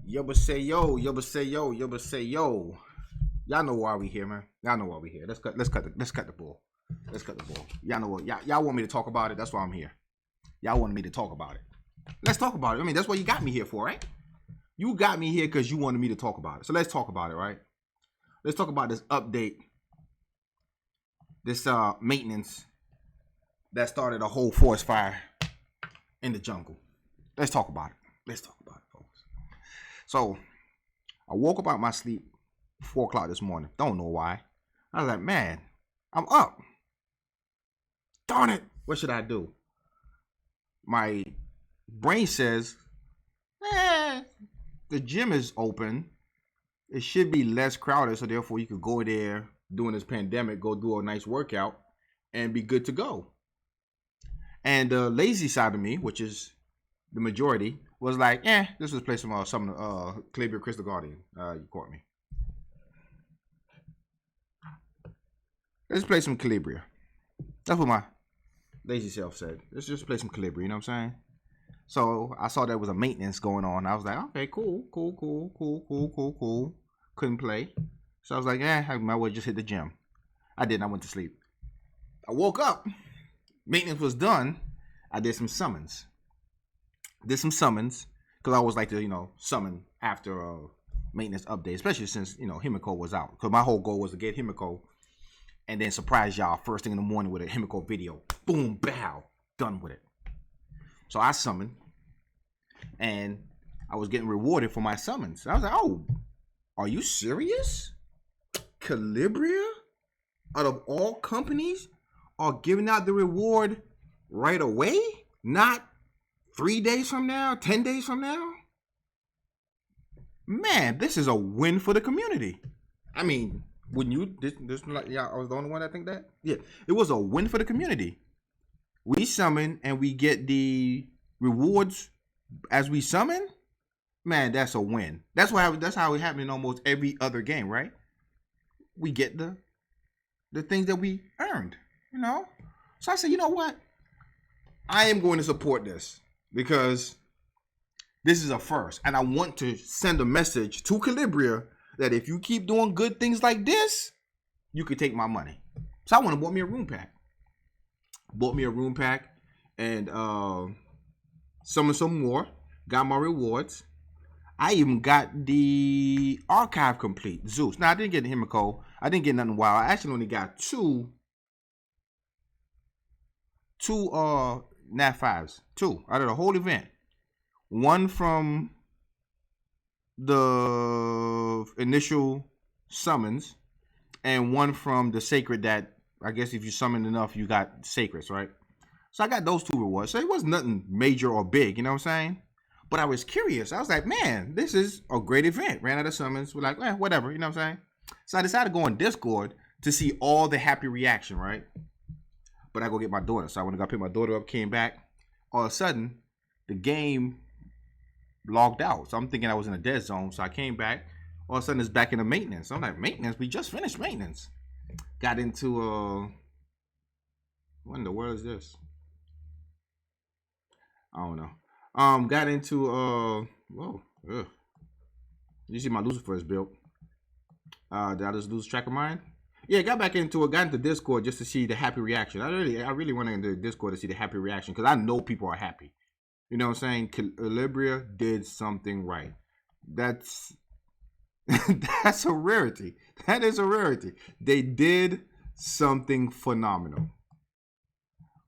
Yo, but say yo, yo, but say yo, yo, but say yo. Y'all know why we here, man. Y'all know why we here. Let's cut the ball. Let's cut the ball. Y'all know what y'all want me to talk about it. That's why I'm here. Y'all wanted me to talk about it. Let's talk about it. I mean, that's what you got me here for, right? You got me here because you wanted me to talk about it. So let's talk about it, right? Let's talk about this update, this maintenance that started a whole forest fire in the jungle. Let's talk about it. Let's talk about it, folks. So I woke up out of my sleep 4 o'clock this morning. Don't know why. I was like, man, I'm up. Darn it. What should I do? My brain says, the gym is open. It should be less crowded, so therefore you could go there during this pandemic, go do a nice workout, and be good to go. And the lazy side of me, which is the majority, was like, let's just play some Calibria Crystal Guardians. You caught me. Let's play some Calibria. That's what my lazy self said. Let's just play some Calibria, you know what I'm saying? So I saw there was a maintenance going on. I was like, okay, cool. Couldn't play. So I was like, I might well just hit the gym. I didn't. I went to sleep. I woke up. Maintenance was done. I did some summons. Because I always like to, summon after a maintenance update, especially since, Himiko was out. Because my whole goal was to get Himiko and then surprise y'all first thing in the morning with a Himiko video. Boom, bow. Done with it. So I summoned, and I was getting rewarded for my summons. I was like, oh, are you serious? Calibria, out of all companies, are giving out the reward right away? Not 3 days from now, 10 days from now? Man, this is a win for the community. I mean, wouldn't you? I was the only one that think that? Yeah, it was a win for the community. We summon and we get the rewards as we summon. Man, that's a win. That's how it happened in almost every other game, right? We get the things that we earned, So I said, you know what? I am going to support this because this is a first. And I want to send a message to Calibria that if you keep doing good things like this, you could take my money. So I want to bought me a room pack. Bought me a room pack and summoned some more. Got my rewards. I even got the archive complete. Zeus. Now I didn't get Himiko. I didn't get nothing wild. I actually only got two Nat 5s. 2 out of the whole event. One from the initial summons and one from the sacred that I guess if you summoned enough, you got sacreds, right? So I got those 2 rewards. So it was nothing major or big, you know what I'm saying? But I was curious. I was like, man, this is a great event. Ran out of summons. We're like, whatever, you know what I'm saying? So I decided to go on Discord to see all the happy reaction, right? But I go get my daughter. So I went to go pick my daughter up, came back. All of a sudden, the game logged out. So I'm thinking I was in a dead zone. So I came back. All of a sudden, it's back into maintenance. I'm like, maintenance? We just finished maintenance. Got into what in the world is this? I don't know. Got into whoa. Ugh. You see my Lucifer's build. Did I just lose track of mine? Yeah, got back into it, got into Discord just to see the happy reaction. I really went into Discord to see the happy reaction because I know people are happy. You know what I'm saying? Calibria did something right. That's a rarity. That is a rarity. They did something phenomenal.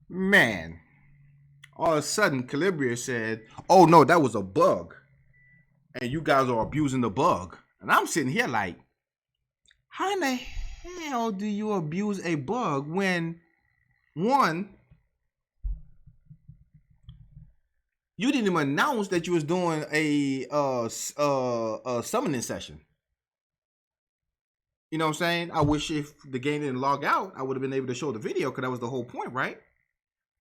Man, all of a sudden, Calibria said, oh no, that was a bug. And you guys are abusing the bug. And I'm sitting here like, how in the hell do you abuse a bug when, one, you didn't even announce that you was doing a summoning session? You know what I'm saying? I wish if the game didn't log out, I would have been able to show the video because that was the whole point, right?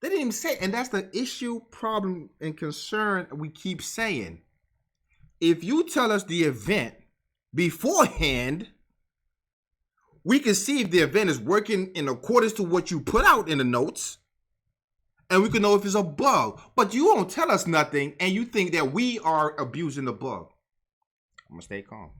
They didn't even say it. And that's the issue, problem, and concern we keep saying. If you tell us the event beforehand, we can see if the event is working in accordance to what you put out in the notes. And we can know if it's a bug. But you won't tell us nothing and you think that we are abusing the bug. I'm gonna stay calm.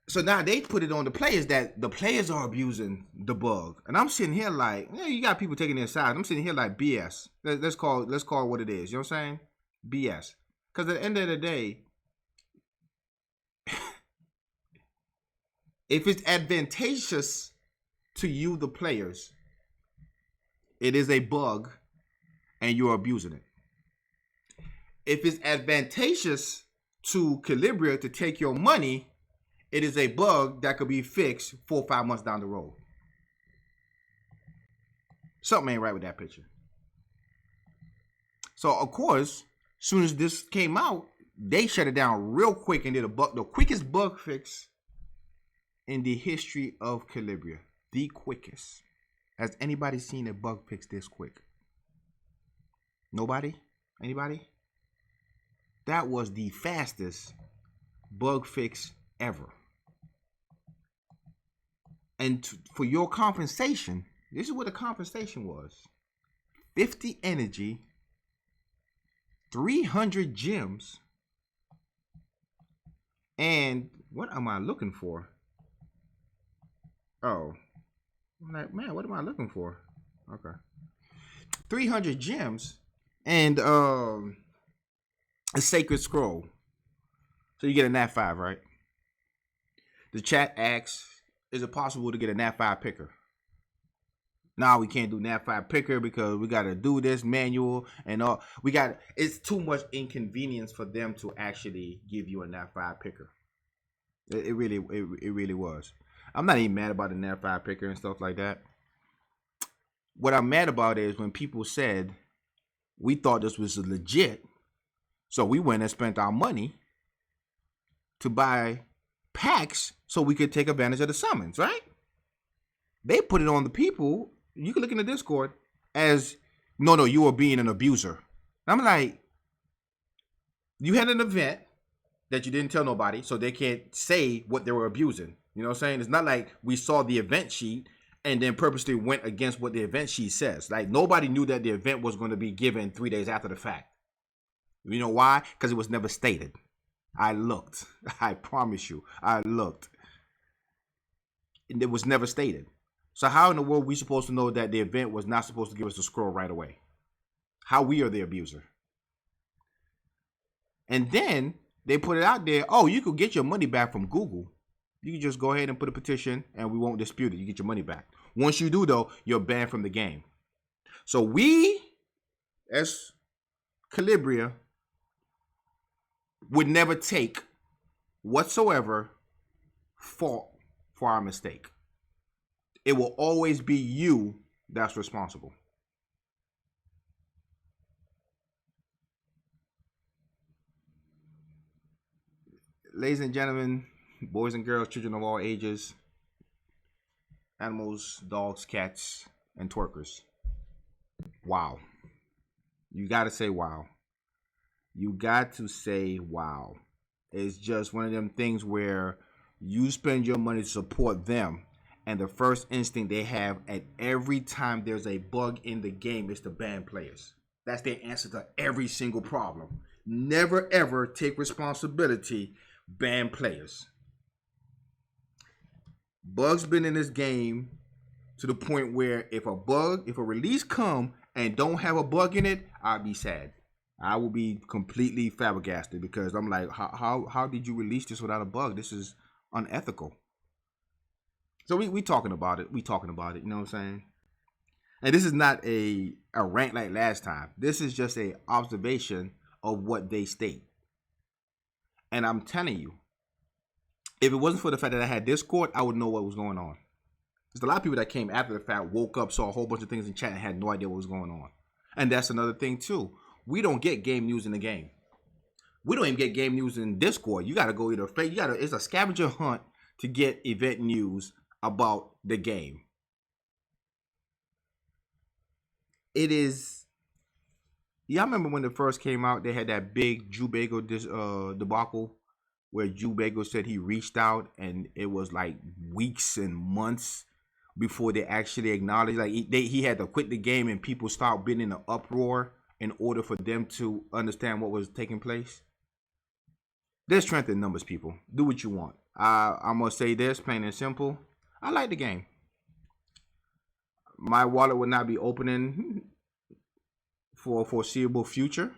So now they put it on the players that the players are abusing the bug, and I'm sitting here like, yeah, you got people taking their side. I'm sitting here like BS. Let's call it what it is. You know what I'm saying? BS. Because at the end of the day, if it's advantageous to you, the players, it is a bug, and you're abusing it. If it's advantageous to Calibria to take your money, it is a bug that could be fixed 4 or 5 months down the road. Something ain't right with that picture. So, of course, as soon as this came out, they shut it down real quick and did the quickest bug fix in the history of Calibria. The quickest. Has anybody seen a bug fix this quick? Nobody? Anybody? That was the fastest bug fix ever. And for your compensation, this is what the compensation was. 50 energy, 300 gems, and what am I looking for? Oh, I'm like, man, what am I looking for? Okay. 300 gems and a sacred scroll. So you get a Nat 5, right? The chat asks, is it possible to get a Nat 5 picker? No, we can't do Nat 5 picker because we got to do this manual and all. It's too much inconvenience for them to actually give you a Nat 5 picker. It really was. I'm not even mad about the Nat 5 picker and stuff like that. What I'm mad about is when people said we thought this was legit, so we went and spent our money to buy packs so we could take advantage of the summons, right? They put it on the people. You can look in the Discord as, no, you are being an abuser. I'm like, you had an event that you didn't tell nobody, so they can't say what they were abusing. You know what I'm saying? It's not like we saw the event sheet and then purposely went against what the event sheet says. Like, nobody knew that the event was going to be given 3 days after the fact. You know why? Because it was never stated. I looked. I promise you, I looked. And it was never stated. So how in the world are we supposed to know that the event was not supposed to give us the scroll right away? How we are the abuser. And then they put it out there, oh, you could get your money back from Google. You can just go ahead and put a petition and we won't dispute it. You get your money back. Once you do, though, you're banned from the game. So we, as Calibria, would never take whatsoever fault for our mistake. It will always be you that's responsible. Ladies and gentlemen, boys and girls, children of all ages, animals, dogs, cats, and twerkers. Wow. You got to say wow. You got to say wow. It's just one of them things where you spend your money to support them, and the first instinct they have at every time there's a bug in the game is to ban players. That's their answer to every single problem. Never ever take responsibility, ban players. Bugs been in this game to the point where if a release come and don't have a bug in it, I'd be sad. I will be completely flabbergasted because I'm like, how did you release this without a bug? This is unethical. So we talking about it. We talking about it. You know what I'm saying? And this is not a rant like last time. This is just a observation of what they state. And I'm telling you, if it wasn't for the fact that I had Discord, I would know what was going on. There's a lot of people that came after the fact, woke up, saw a whole bunch of things in chat, and had no idea what was going on. And that's another thing too. We don't get game news in the game. We don't even get game news in Discord. You got to go it's a scavenger hunt to get event news about the game. It is. Y'all remember when it first came out, they had that big Jew Bagel debacle where Jew Bagel said he reached out and it was like weeks and months before they actually acknowledged. Like he had to quit the game and people started being in an uproar in order for them to understand what was taking place. There's strength in numbers, people. Do what you want. I'm gonna say this, plain and simple. I like the game. My wallet will not be opening for a foreseeable future,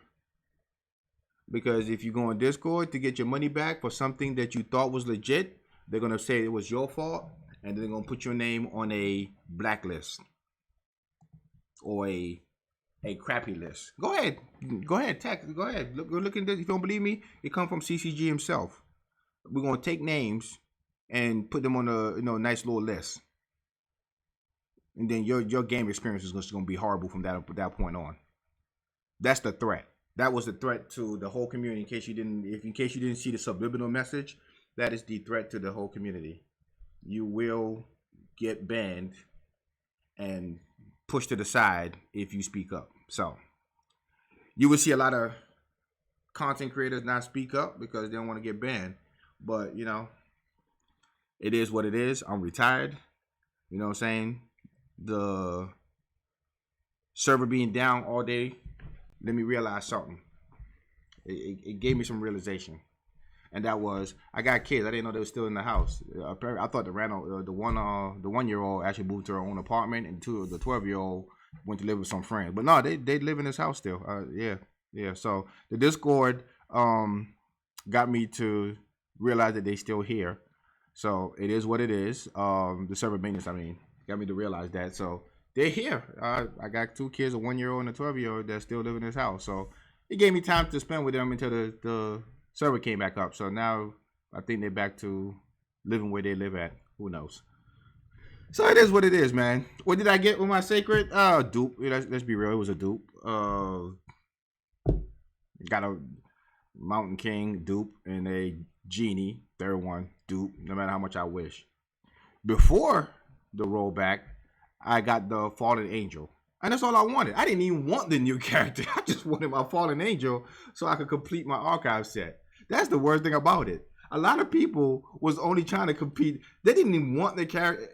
because if you go on Discord to get your money back for something that you thought was legit, they're gonna say it was your fault, and they're gonna put your name on a blacklist or a crappy list. Go ahead, text. Go ahead, look at this. If you don't believe me, it comes from CCG himself. We're gonna take names and put them on a nice little list, and then your game experience is just gonna be horrible from that point on. That's the threat. That was the threat to the whole community. In case you didn't see the subliminal message, that is the threat to the whole community. You will get banned and pushed to the side if you speak up. So you will see a lot of content creators not speak up because they don't want to get banned. But it is what it is. I'm retired. You know what I'm saying? The server being down all day, let me realize something. It gave me some realization, and that was I got kids. I didn't know they were still in the house. I thought the 1-year-old actually moved to her own apartment, and the 12-year-old went to live with some friends. But no, they live in this house still. Yeah. So the Discord got me to realize that they still here. So it is what it is. The server maintenance, got me to realize that. So they're here. I got 2 kids, a 1-year-old and a 12-year-old that still live in this house. So it gave me time to spend with them until the server came back up. So now I think they're back to living where they live at. Who knows? So it is what it is, man. What did I get with my sacred? Dupe. Let's be real. It was a dupe. Got a Mountain King dupe and a Genie, third one, dupe, no matter how much I wish. Before the rollback, I got the Fallen Angel. And that's all I wanted. I didn't even want the new character. I just wanted my Fallen Angel so I could complete my archive set. That's the worst thing about it. A lot of people was only trying to compete. They didn't even want the character.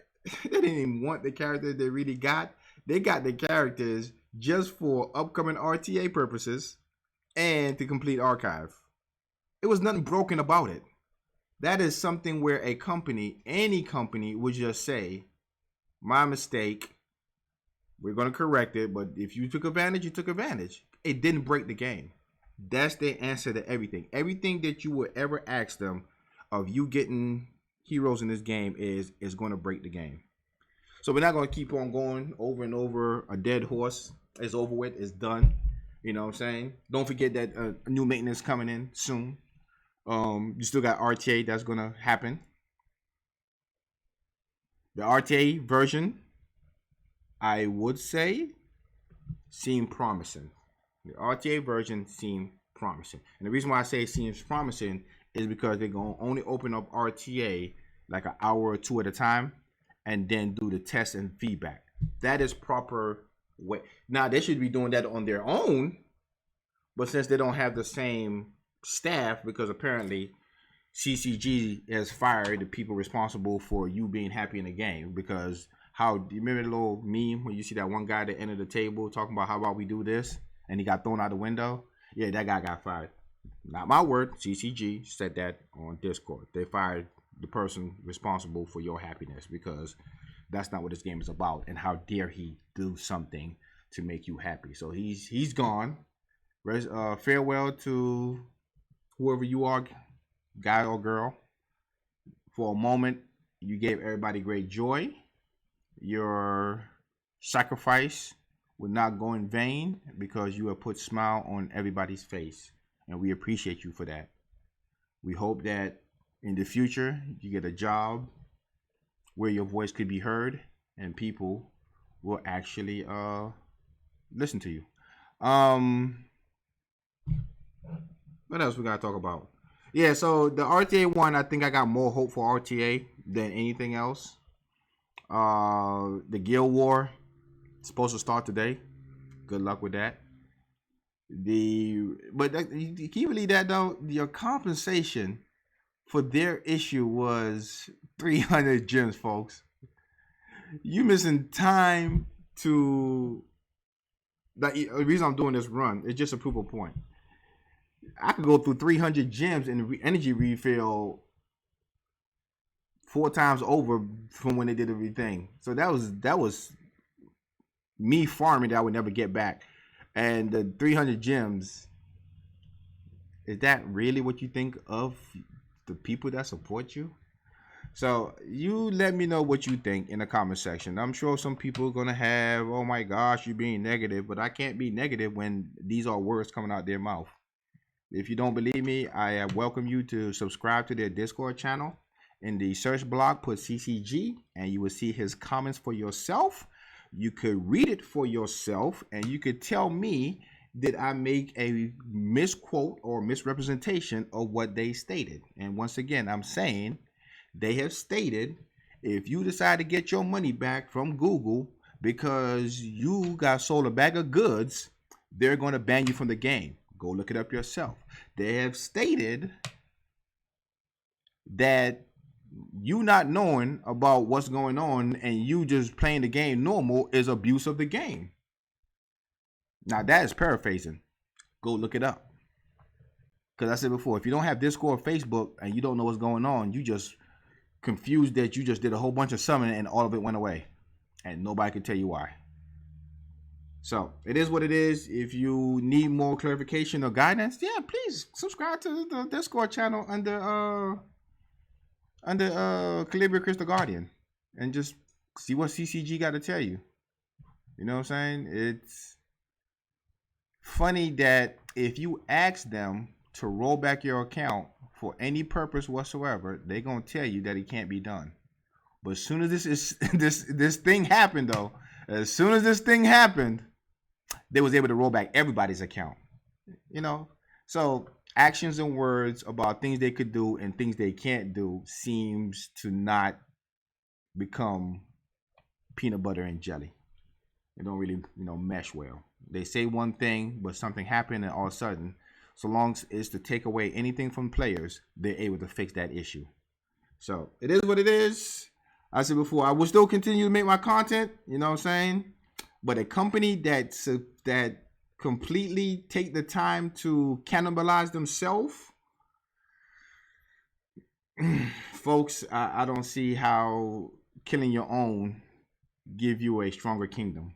They didn't even want the characters they really got. They got the characters just for upcoming RTA purposes and to complete archive. It was nothing broken about it. That is something where a company, any company, would just say, my mistake, we're going to correct it, but if you took advantage, you took advantage. It didn't break the game. That's the answer to everything. Everything that you would ever ask them of you getting heroes in this game is going to break the game. So we're not going to keep on going over and over a dead horse. It's over with. It's done. You know what I'm saying? Don't forget that new maintenance coming in soon. You still got RTA that's going to happen. The RTA version, I would say, seemed promising. The RTA version seemed promising. And the reason why I say it seems promising is because they're going to only open up RTA like an hour or 2 at a time and then do the test and feedback. That is proper way. Now, they should be doing that on their own, but since they don't have the same staff, because apparently CCG has fired the people responsible for you being happy in the game. Because do you remember the little meme when you see that one guy that entered the table talking about how about we do this and he got thrown out the window? Yeah, that guy got fired. Not my word. CCG said that on Discord. They fired the person responsible for your happiness because that's not what this game is about. And how dare he do something to make you happy? So he's gone. Farewell to whoever you are, guy or girl. For a moment, you gave everybody great joy. Your sacrifice will not go in vain because you have put a smile on everybody's face. And we appreciate you for that. We hope that in the future, you get a job where your voice could be heard and people will actually listen to you. What else we got to talk about? Yeah, so the RTA one, I think I got more hope for RTA than anything else. The Guild War is supposed to start today. Good luck with that. But you can't believe that though. Your compensation for their issue was 300 gems, folks. You missing time to. The reason I'm doing this run is just to prove a point. I could go through 300 gems and energy refill 4 times over from when they did everything. So that was me farming that I would never get back. And the 300 gems, is that really what you think of the people that support you? So you let me know what you think in the comment section. I'm sure some people are gonna have, oh my gosh, you're being negative, but I can't be negative when these are words coming out their mouth. If you don't believe me, I welcome you to subscribe to their Discord channel. In the search block, put CCG, and you will see his comments for yourself. You could read it for yourself, and you could tell me, did I make a misquote or misrepresentation of what they stated? And once again, I'm saying they have stated, if you decide to get your money back from Google because you got sold a bag of goods, they're going to ban you from the game. Go look it up yourself. They have stated that you not knowing about what's going on and you just playing the game normal is abuse of the game. Now that is paraphrasing. Go look it up. Because I said before, if you don't have Discord or Facebook and you don't know what's going on, you just confused that you just did a whole bunch of summoning and all of it went away. And nobody can tell you why. So it is what it is. If you need more clarification or guidance, yeah, please subscribe to the Discord channel under Calibria Crystal Guardian and just see what CCG got to tell you. You know what I'm saying? It's funny that if you ask them to roll back your account for any purpose whatsoever, they're gonna tell you that it can't be done. But as soon as this thing happened, though, as soon as this thing happened, they was able to roll back everybody's account. You know, so actions and words about things they could do and things they can't do seems to not become peanut butter and jelly. It don't really, mesh well. They say one thing, but something happened, and all of a sudden, so long as it's to take away anything from players, they're able to fix that issue. So it is what it is. I said before, I will still continue to make my content. You know what I'm saying? But a company that completely take the time to cannibalize themselves, folks, I don't see how killing your own give you a stronger kingdom.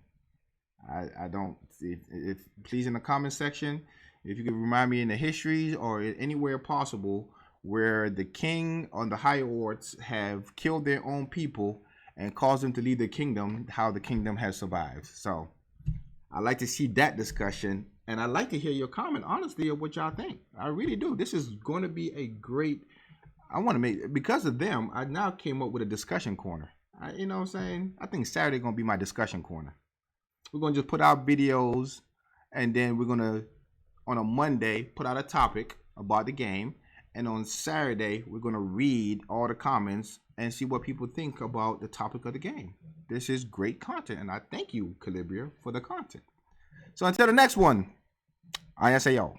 I don't. If please, in the comment section, if you could remind me in the histories or anywhere possible where the king or the high lords have killed their own people and caused them to leave the kingdom, how the kingdom has survived. So I'd like to see that discussion, and I'd like to hear your comment, honestly, of what y'all think. I really do. This is going to be a great, I want to make, because of them, I now came up with a discussion corner. You know what I'm saying? I think Saturday going to be my discussion corner. We're going to just put out videos, and then we're going to, on a Monday, put out a topic about the game. And on Saturday, we're going to read all the comments and see what people think about the topic of the game. This is great content, and I thank you, Calibria, for the content. So until the next one, I say y'all.